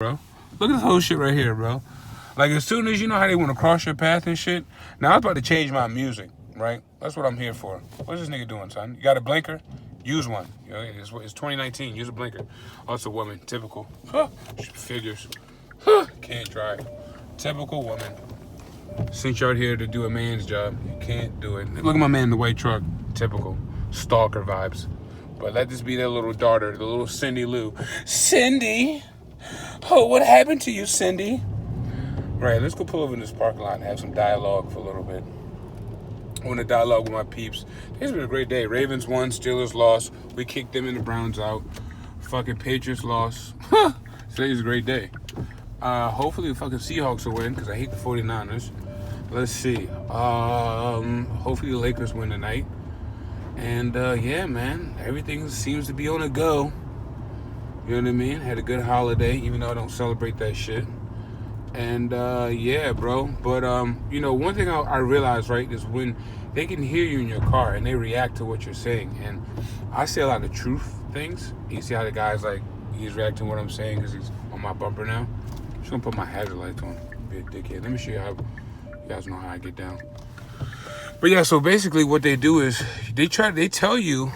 Bro. Look at this whole shit right here, bro. Like, as soon as you know how they want to cross your path and shit, now I'm about to change my music, right? That's what I'm here for. What's this nigga doing, son? You got a blinker? Use one. You know, it's 2019. Use a blinker. Oh, it's a woman. Typical. Huh. Figures. Huh. Can't drive. Typical woman. Sent you out here to do a man's job. You can't do it. Look at my man in the white truck. Typical. Stalker vibes. But let this be their little daughter, the little Cindy Lou. Cindy! Oh, what happened to you, Cindy? Right, let's go pull over in this parking lot and have some dialogue for a little bit. I want to dialogue with my peeps. Today's been a great day. Ravens won, Steelers lost. We kicked them and the Browns out. Fucking Patriots lost. Today's a great day. Hopefully the fucking Seahawks will win because I hate the 49ers. Let's see. Hopefully the Lakers win tonight. And yeah, man, everything seems to be on a go. You know what I mean? Had a good holiday, even though I don't celebrate that shit. And yeah, bro. But you know, one thing I realized, right, is when they can hear you in your car and they react to what you're saying. And I say a lot of truth things. You see how the guy's like, he's reacting to what I'm saying because he's on my bumper now. I'm just gonna put my hazard lights on. Be a dickhead. Let me show you how you guys know how I get down. But yeah, so basically what they do is they tell you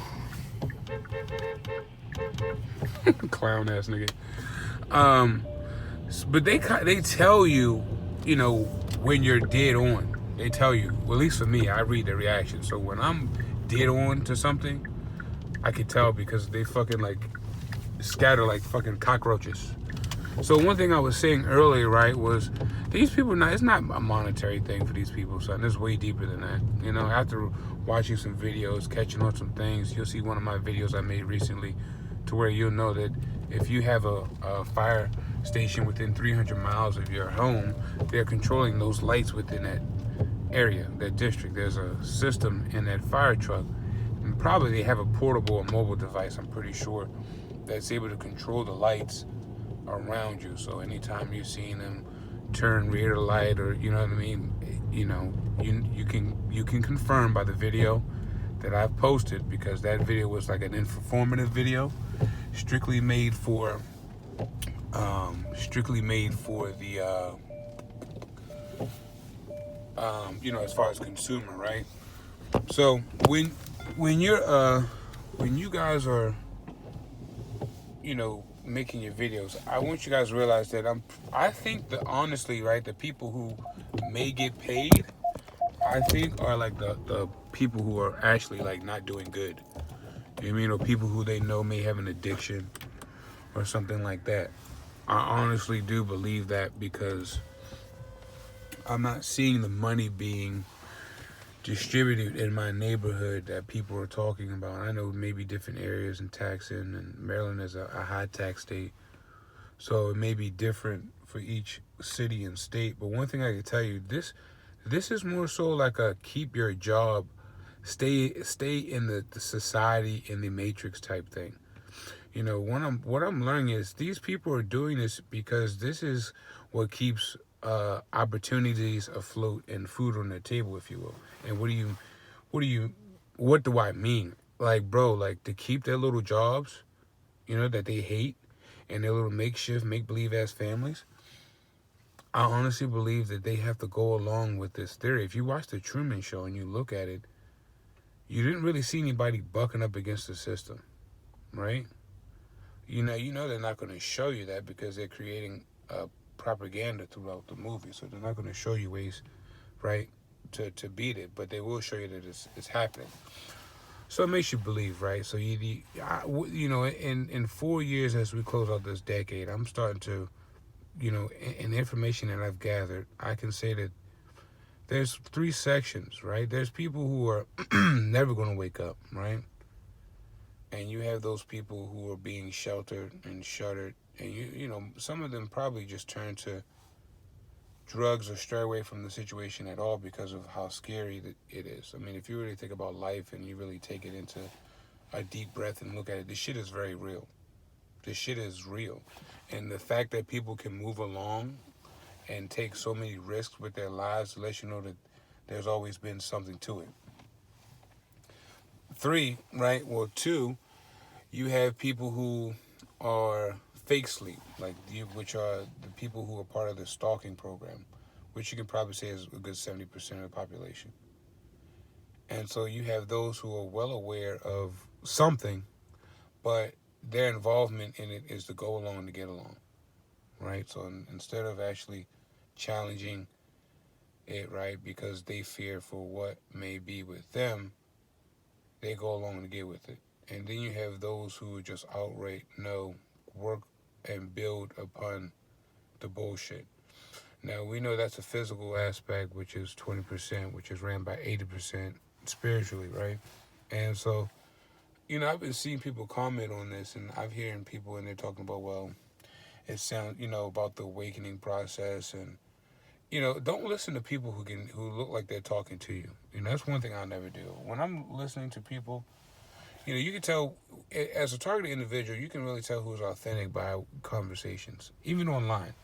clown ass nigga. But they tell you, you know, when you're dead on. They tell you. Well, at least for me, I read the reaction. So when I'm dead on to something, I can tell because they fucking like scatter like fucking cockroaches. So one thing I was saying earlier, right, was these people, it's not a monetary thing for these people, son. It's way deeper than that. You know, after watching some videos, catching on some things, you'll see one of my videos I made recently to where you'll know that if you have a fire station within 300 miles of your home, they're controlling those lights within that area, that district. There's a system in that fire truck, and probably they have a portable or mobile device, I'm pretty sure, that's able to control the lights around you. So anytime you're seeing them turn rear light, or you know what I mean, you know, you can confirm by the video that I've posted, because that video was like an informative video, strictly made for the you know, as far as consumer, right? So when you guys are, you know, making your videos, I want you guys to realize that I think that honestly, right, the people who may get paid, I think are like the people who are actually like not doing good. You know what I mean? Or people who they know may have an addiction or something like that. I honestly do believe that, because I'm not seeing the money being distributed in my neighborhood that people are talking about. I know maybe different areas in taxing, and Maryland is a high tax state, so it may be different for each city and state. But one thing I can tell you, this is more so like a keep your job, stay in the society, in the matrix type thing. You know, what I'm learning is these people are doing this because this is what keeps opportunities afloat and food on the table, if you will. And what do I mean? Like, bro, like to keep their little jobs, you know, that they hate, and their little makeshift, make-believe ass families. I honestly believe that they have to go along with this theory. If you watch the Truman Show and you look at it, you didn't really see anybody bucking up against the system, right? You know they're not going to show you that because they're creating propaganda throughout the movie. So they're not going to show you ways, right, to beat it. But they will show you that it's happening. So it makes you believe, right? So you know, in 4 years as we close out this decade, I'm starting to, you know, in the information that I've gathered, I can say that there's 3 sections, right? There's people who are never going to wake up, right? And you have those people who are being sheltered and shuttered. And, you know, some of them probably just turn to drugs or stray away from the situation at all because of how scary it is. I mean, if you really think about life and you really take it into a deep breath and look at it, this shit is very real. This shit is real. And the fact that people can move along and take so many risks with their lives lets you know that there's always been something to it. 3, right? Well, 2, you have people who are fake sleep, like which are the people who are part of the stalking program, which you can probably say is a good 70% of the population. And so you have those who are well aware of something, but their involvement in it is to go along to get along, right? So instead of actually challenging it, right, because they fear for what may be with them, they go along to get with it. And then you have those who just outright know, work and build upon the bullshit. Now we know that's a physical aspect, which is 20%, which is ran by 80% spiritually, right? And so, I've been seeing people comment on this, and I'm hearing people and they're talking about, well, it sounds, about the awakening process, and don't listen to people who look like they're talking to you. That's one thing I'll never do. When I'm listening to people, you can tell as a targeted individual, you can really tell who's authentic by conversations, even online.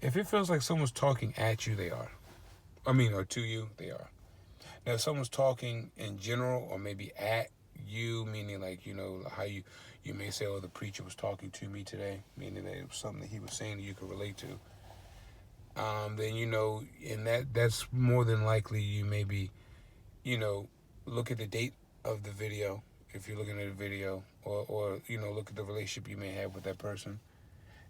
If it feels like someone's talking at you, they are. Or to you, they are. Now, if someone's talking in general, or maybe at you, meaning like, how you may say, oh, the preacher was talking to me today, meaning that it was something that he was saying that you could relate to. Then, and that's more than likely you maybe, look at the date of the video, if you're looking at a video, or look at the relationship you may have with that person.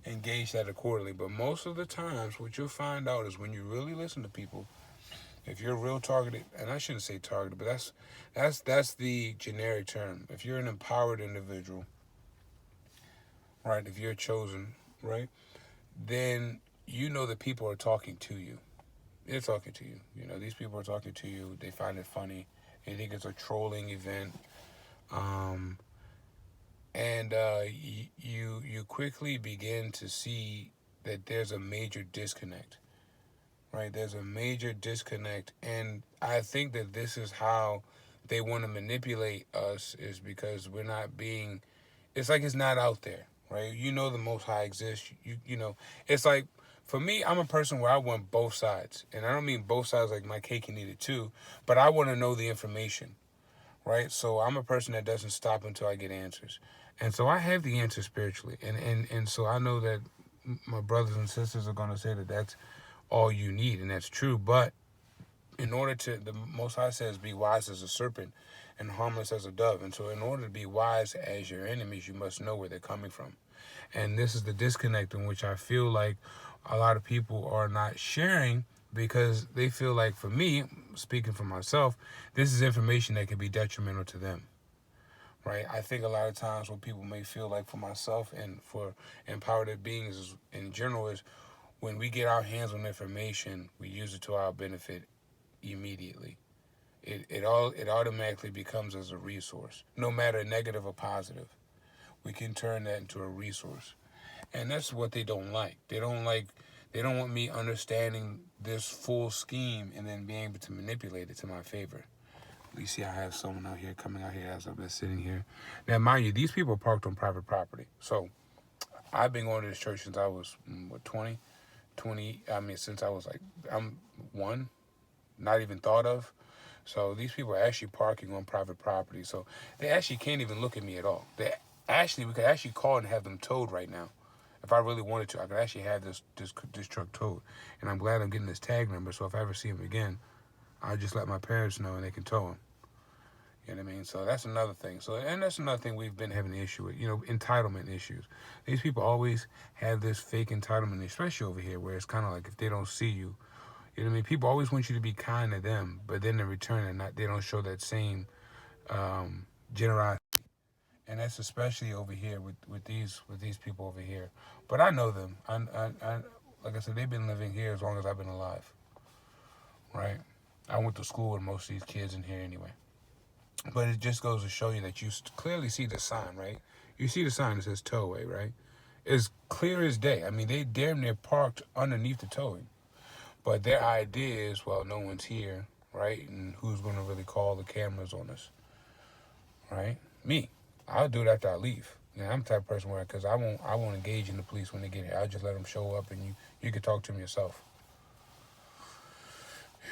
Engage that accordingly. But most of the times, what you'll find out is when you really listen to people, if you're real targeted, and I shouldn't say targeted, but that's the generic term. If you're an empowered individual, right, if you're chosen, right, then you know that people are talking to you. They're talking to you. These people are talking to you. They find it funny. They think it's a trolling event. And you quickly begin to see that there's a major disconnect, right? There's a major disconnect, and I think that this is how they want to manipulate us, is because we're not being. It's like it's not out there, right? The Most High exists. It's like, for me, I'm a person where I want both sides, and I don't mean both sides like my cake and eat it too, but I want to know the information, right? So I'm a person that doesn't stop until I get answers. And so I have the answer spiritually. And so I know that my brothers and sisters are going to say that that's all you need, and that's true. But in order to, the Most High says, be wise as a serpent and harmless as a dove. And so in order to be wise as your enemies, you must know where they're coming from. And this is the disconnect in which I feel like a lot of people are not sharing, because they feel like, for me, speaking for myself, this is information that could be detrimental to them. Right? I think a lot of times what people may feel like, for myself and for empowered beings in general, is when we get our hands on information, we use it to our benefit immediately. It automatically becomes as a resource, no matter negative or positive. We can turn that into a resource. And that's what they don't like. They don't want me understanding this full scheme and then being able to manipulate it to my favor. You see, I have someone out here coming out here as I've been sitting here. Now, mind you, these people are parked on private property. So I've been going to this church since I was, 20? Since I was like, I'm one, not even thought of. So these people are actually parking on private property. So they actually can't even look at me at all. We could actually call and have them towed right now. If I really wanted to, I could actually have this truck towed. And I'm glad I'm getting this tag number, so if I ever see him again, I'll just let my parents know and they can tow him. You know what I mean? So that's another thing. And that's another thing we've been having an issue with, entitlement issues. These people always have this fake entitlement, especially over here, where it's kind of like if they don't see you, you know what I mean? People always want you to be kind to them, but then in return, they don't show that same generosity. And that's especially over here with these people over here. But I know them. I like I said, they've been living here as long as I've been alive, right? I went to school with most of these kids in here anyway. But it just goes to show you that you clearly see the sign, right? You see the sign that says towaway, right? It's clear as day. I mean, they damn near parked underneath the towing. But their idea is, well, no one's here, right? And who's going to really call the cameras on us, right? Me. I'll do it after I leave. I'm the type of person where, because I won't engage in the police when they get here. I'll just let them show up, and you can talk to them yourself.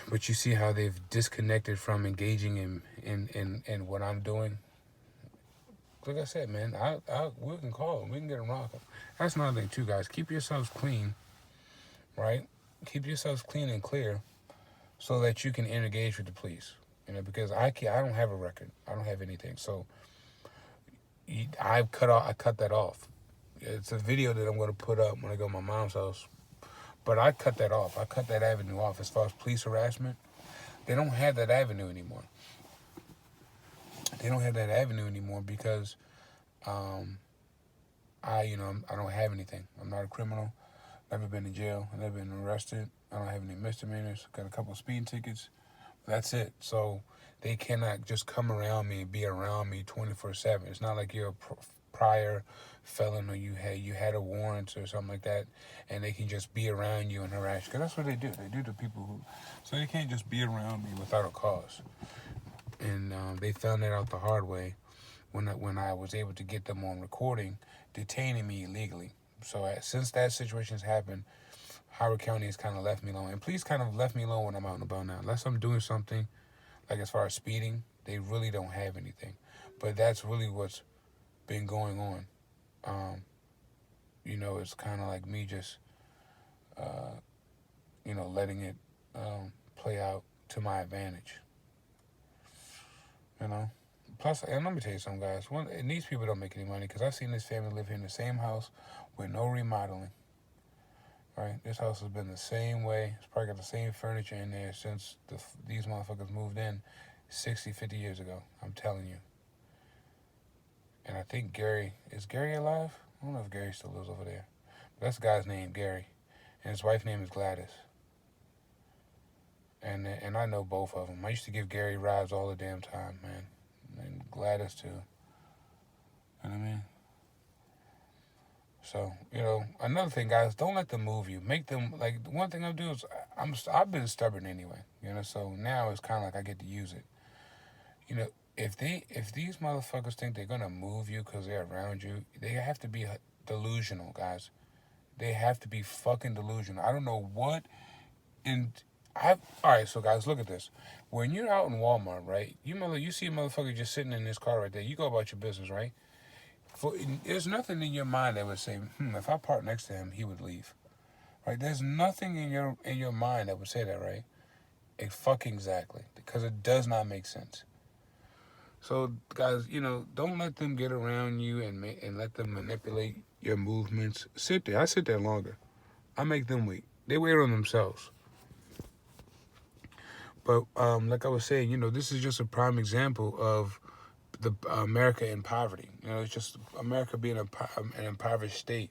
But you see how they've disconnected from engaging in what I'm doing. like I said, man, we can call them. We can get them rocking. That's another thing too, guys. Keep yourselves clean, right? Keep yourselves clean and clear, so that you can engage with the police. You know, because I don't have a record. I don't have anything. So I cut that off. It's a video that I'm going to put up when I go to my mom's house. But I cut that off. I cut that avenue off. As far as police harassment, they don't have that avenue anymore. They don't have that avenue anymore because I don't have anything. I'm not a criminal. Never been in jail. I've never been arrested. I don't have any misdemeanors. Got a couple of speeding tickets. That's it. So they cannot just come around me and be around me 24/7. It's not like you're a prior felon or you had a warrant or something like that, and they can just be around you and harass you. Because that's what they do. They do to people who. So they can't just be around me without a cause. And they found that out the hard way when I was able to get them on recording, detaining me illegally. So since that situation's happened, Howard County has kind of left me alone. And police kind of left me alone when I'm out and about now. Unless I'm doing something, like as far as speeding, they really don't have anything. But that's really what's been going on. It's kind of like me just, letting it play out to my advantage. Plus, and let me tell you something, guys. And these people don't make any money because I've seen this family live here in the same house with no remodeling. Right? This house has been the same way. It's probably got the same furniture in there since these motherfuckers moved in 60, 50 years ago. I'm telling you. And I think is Gary alive? I don't know if Gary still lives over there. But that's the guy's name, Gary. And his wife's name is Gladys. And I know both of them. I used to give Gary rides all the damn time, man. And Gladys, too. You know what I mean? So, another thing, guys, don't let them move you. Make them, like, one thing I do is, I've been stubborn anyway, so now it's kind of like I get to use it. If these motherfuckers think they're going to move you because they're around you, they have to be delusional, guys. They have to be fucking delusional. I don't know what, all right, so guys, look at this. When you're out in Walmart, right, you see a motherfucker just sitting in this car right there, you go about your business, right? There's nothing in your mind that would say, if I park next to him, he would leave. Right? There's nothing in your mind that would say that, right? Fucking exactly. Because it does not make sense. So, guys, don't let them get around you and let them manipulate your movements. Sit there. I sit there longer. I make them wait. They wait on themselves. But like I was saying, this is just a prime example of the America in poverty. It's just America being an impoverished state.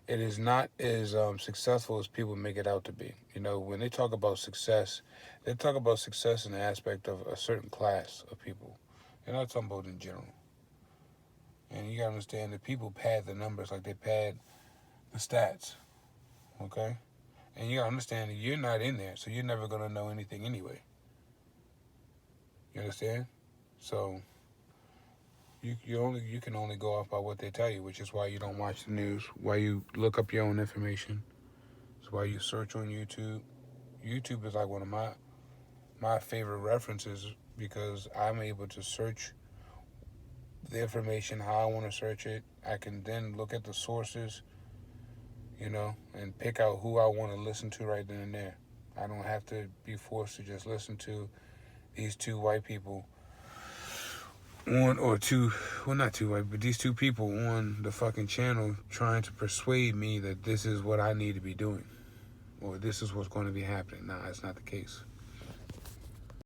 It is not as successful as people make it out to be. When they talk about success, they talk about success in the aspect of a certain class of people. They're not talking about in general. And you gotta understand that people pad the numbers like they pad the stats. Okay? And you gotta understand that you're not in there, so you're never gonna know anything anyway. You understand? So you can only go off by what they tell you, which is why you don't watch the news, why you look up your own information. It's why you search on YouTube. YouTube is like one of my favorite references because I'm able to search the information how I want to search it. I can then look at the sources, and pick out who I want to listen to right then and there. I don't have to be forced to just listen to these two white people not two white, but these two people on the fucking channel trying to persuade me that this is what I need to be doing or this is what's going to be happening. Nah, it's not the case.